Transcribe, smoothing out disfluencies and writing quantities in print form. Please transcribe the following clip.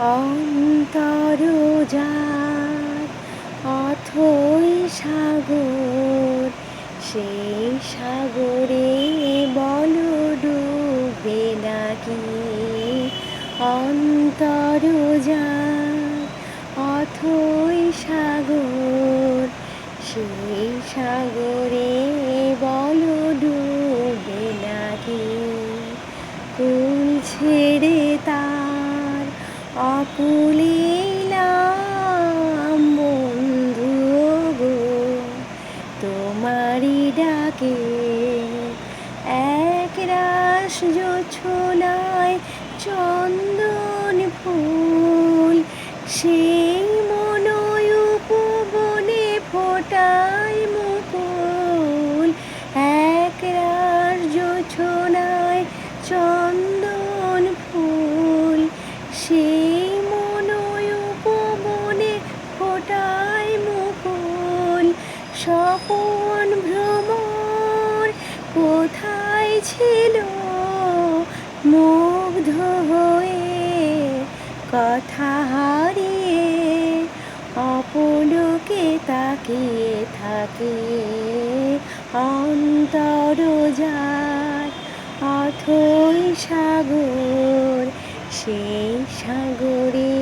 অন্তরজাত অথই সাগর, সেই সাগরে বলো ডুববে নাকি। অন্তরজাত অথই সাগর, সেই সাগরে বলো ডুববে নাকি। কুল ছেড়ে তার অকুলে এলাম বন্ধু গো, তোমারই ডাকে। এক রাস জোছনায় চন্দন ফুল, সেই মনয় উপবনে ফোটায় মুকুল। এক রাস জোছনায় চন্দন ফুল, সেই মনয় উপবনে ফোটায় মুকুল। স্বপন ভ্রমর কোথায় ছিল, মুগ্ধ হয়ে কথা হারিয়ে অপলকে তাকিয়ে থাকে। অন্তরজাত অথই সাগর, সেই সাগরে